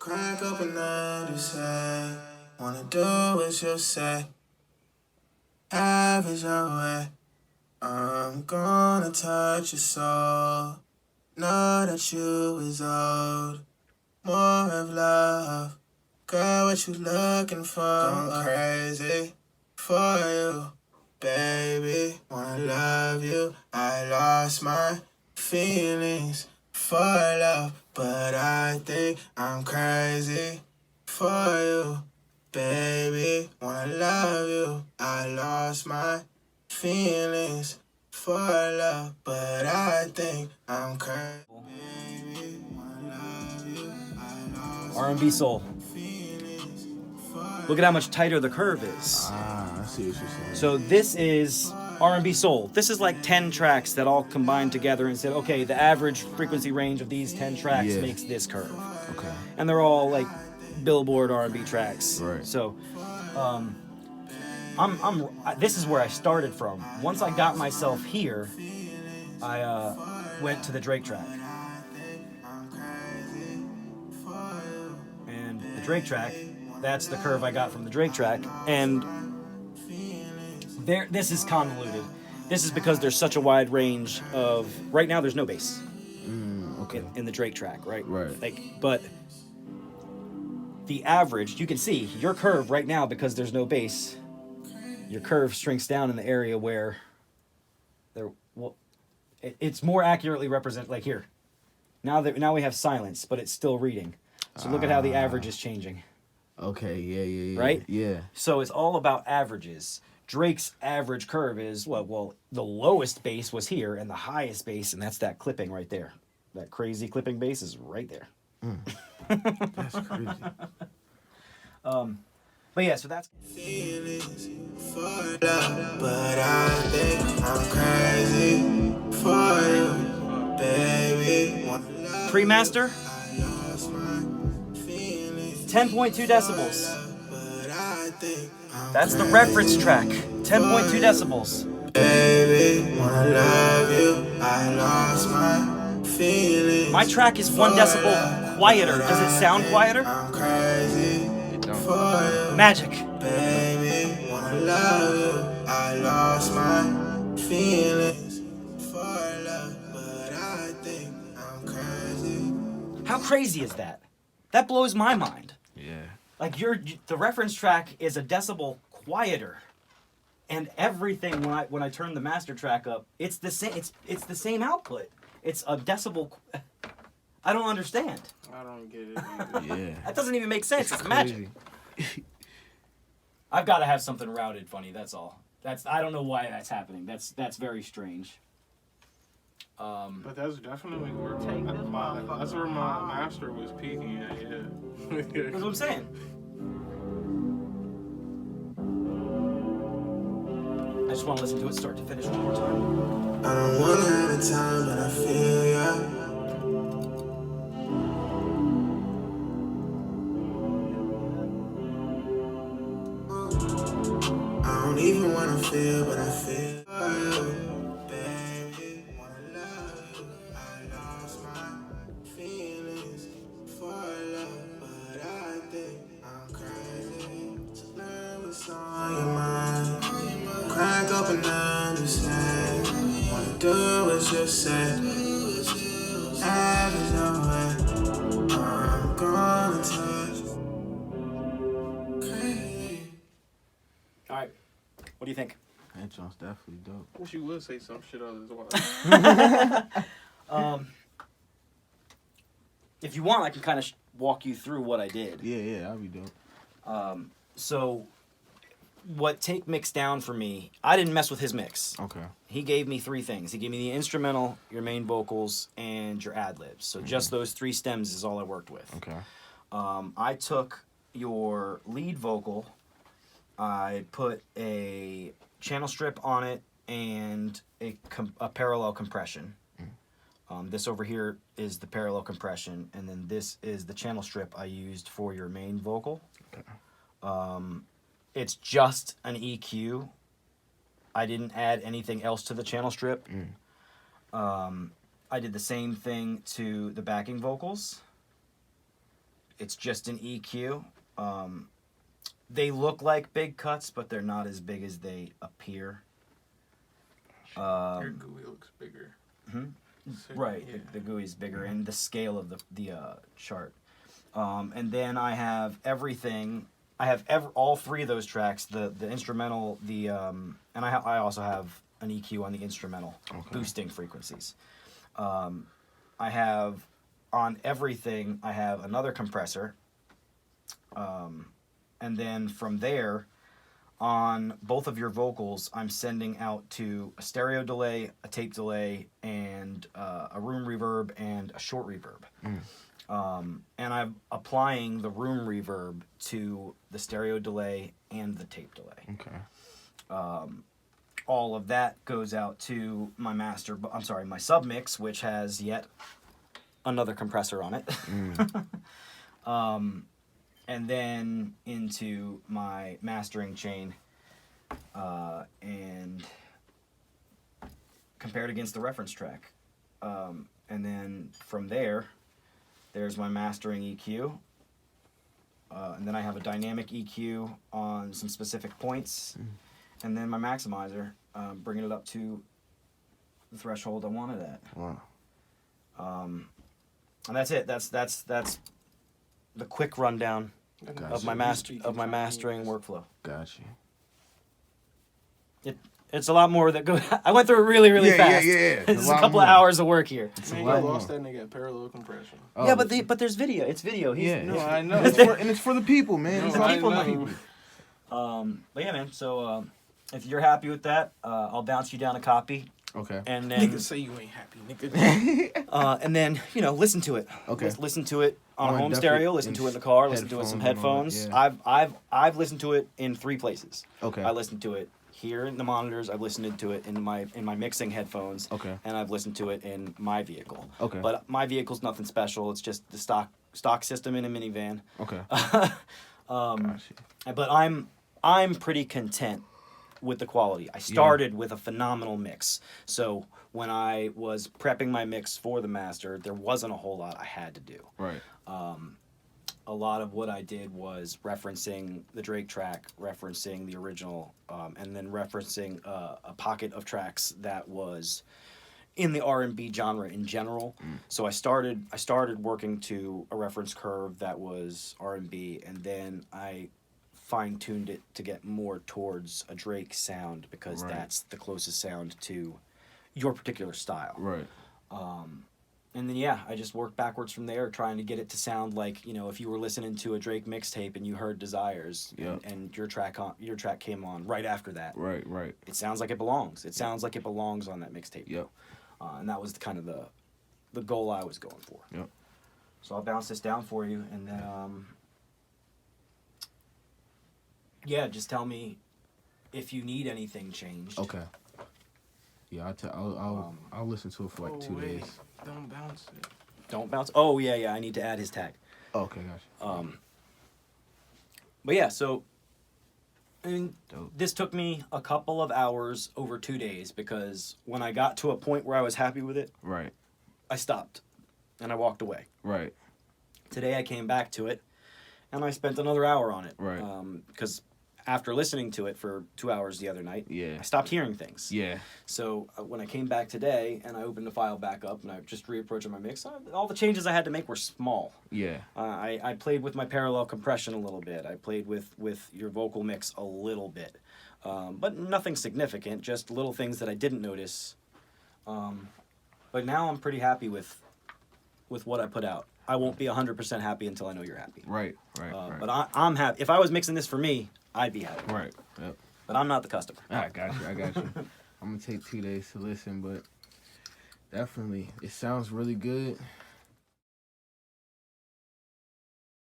Crack open and you say, wanna do what you say. Have it your way. I'm gonna touch your soul. Know that you is owed more of love. Girl, what you looking for? Going crazy for you, baby. Wanna love you. I lost my feelings for love, but I think I'm crazy for you, baby. Wanna love you. I lost my feelings for love, but I think I'm crazy. Baby, wanna love you. I lost R&B soul. feelings for Look at how much tighter the curve is. I see what you're saying. So this is R&B soul. This is like 10 tracks that all combined together and said, okay, the average frequency range of these 10 tracks Yeah. makes this curve. Okay. And they're all like Billboard R&B tracks. Right. So, this is where I started from. Once I got myself here, I went to the Drake track. And the Drake track, that's the curve I got from the Drake track. And this is convoluted. This is because there's such a wide range of. Right now, there's no bass Okay. in the Drake track, right? Right. But the average, you can see your curve right now because there's no bass. Your curve shrinks down in the area where it's more accurately represent like here. Now we have silence, but it's still reading. So look at how the average is changing. Okay. Yeah. Right? Yeah. So it's all about averages. Drake's average curve is well, the lowest bass was here, and the highest bass, and that's that clipping right there. That crazy clipping bass is right there. That's crazy. But yeah, so that's feelings for love, but I think I'm crazy for you, baby. Wanna love pre-master, you, lost my feelings 10.2 decibels. but I think I'm That's the reference track, 10.2 decibels. baby. Wanna love you. I lost my feelings. My track is 1 decibel quieter. Does it sound quieter? I'm crazy for you. Magic. Baby, wanna love you. I lost my feelings for love, but I think I'm crazy. How crazy is that? That blows my mind. Yeah. Like the reference track is a decibel quieter, and everything when I turn the master track up, it's the same. It's the same output. It's a decibel. I don't understand. I don't get it either. Yeah. That doesn't even make sense. It's magic. I've got to have something routed funny. That's all. I don't know why that's happening. That's very strange. But that's definitely where that's where my master was peaking at, yeah. That's what I'm saying. I just want to listen to it start to finish one more time. I don't wanna have a time, but I feel ya. I don't even wanna feel, but I feel for you, baby. Wanna love you. I lost my feelings for love, but I think I'm crazy. So learn what's on your mind. Crack open and you say, wanna do what you say. Have it your way. I'm gonna touch. Crazy. All right. What do you think? That joint's definitely dope. Wish you would say some shit otherwise. If you want, I can kind of walk you through what I did. Yeah, that'd be dope. So, what Take mixed down for me, I didn't mess with his mix. Okay. He gave me 3 things. He gave me the instrumental, your main vocals, and your ad-libs. So just those 3 stems is all I worked with. Okay. I took your lead vocal, I put a channel strip on it, and a parallel compression. This over here is the parallel compression, and then this is the channel strip I used for your main vocal. Okay. It's just an EQ. I didn't add anything else to the channel strip. I did the same thing to the backing vocals. It's just an EQ. They look like big cuts, but they're not as big as they appear. Your GUI looks bigger. Right, Yeah. the GUI is bigger, and the scale of the chart. And then I have everything. I have all three of those tracks: the instrumental, and I also have an EQ on the instrumental, boosting frequencies. I have on everything. I have another compressor. And then from there, on both of your vocals, I'm sending out to a stereo delay, a tape delay, and a room reverb and a short reverb. And I'm applying the room reverb to the stereo delay and the tape delay. Okay. All of that goes out to my my submix, which has yet another compressor on it. And then into my mastering chain, and compared against the reference track. And then from there, there's my mastering EQ. And then I have a dynamic EQ on some specific points. And then my maximizer, bringing it up to the threshold I wanted at. Wow. And that's it. That's the quick rundown of my mastering workflow. Gotcha. It's a lot more that goes. I went through it really fast. Yeah. It's a couple of hours of work here. Man, you lost that nigga at parallel compression. Oh, Yeah, but there's video. It's video. No, I know. It's for the people, man. No, It's I for the know. people. But yeah, man. So if you're happy with that, I'll bounce you down a copy, Okay. and then Nigga say you ain't happy, nigga. and then listen to it. Okay. Listen to it on Oh, a home and stereo. definitely Listen to it in the car. Listen to it with some headphones and headphones. all that, I've listened to it in 3 places. Okay. I listened to it here in the monitors. I've listened to it in my mixing headphones. Okay. And I've listened to it in my vehicle. Okay. But my vehicle's nothing special. It's just the stock system in a minivan. Okay. But Gotcha. I'm pretty content with the quality. I started with a phenomenal mix. So when I was prepping my mix for the master, there wasn't a whole lot I had to do. Right. A lot of what I did was referencing the Drake track, referencing the original, and then referencing a pocket of tracks that was in the R&B genre in general. So I started working to a reference curve that was R&B, and then I fine-tuned it to get more towards a Drake sound because that's the closest sound to your particular style. Right. And then I just worked backwards from there, trying to get it to sound like if you were listening to a Drake mixtape and you heard Desires, and your track came on right after that. Right. It sounds like it belongs. It sounds like it belongs on that mixtape. Yep. And that was kind of the goal I was going for. Yep. So I'll bounce this down for you, and then just tell me if you need anything changed. Okay. Yeah, I'll listen to it for like 2 days. Don't bounce it. Don't bounce. Oh yeah. I need to add his tag. Okay, gotcha. But yeah, so I mean, Dope. this took me a couple of hours over 2 days because when I got to a point where I was happy with it, Right. I stopped and I walked away. Right. Today I came back to it and I spent another hour on it. Right. Because after listening to it for 2 hours the other night, Yeah. I stopped hearing things. Yeah. So when I came back today and I opened the file back up and I just reapproached my mix, all the changes I had to make were small. Yeah. I played with my parallel compression a little bit. I played with your vocal mix a little bit. But nothing significant, just little things that I didn't notice. But now I'm pretty happy with what I put out. I won't be 100% happy until I know you're happy. Right. But I'm happy. If I was mixing this for me, I'd be happy. Right. Yep. But I'm not the customer. I got you. I'm gonna take 2 days to listen, but definitely it sounds really good.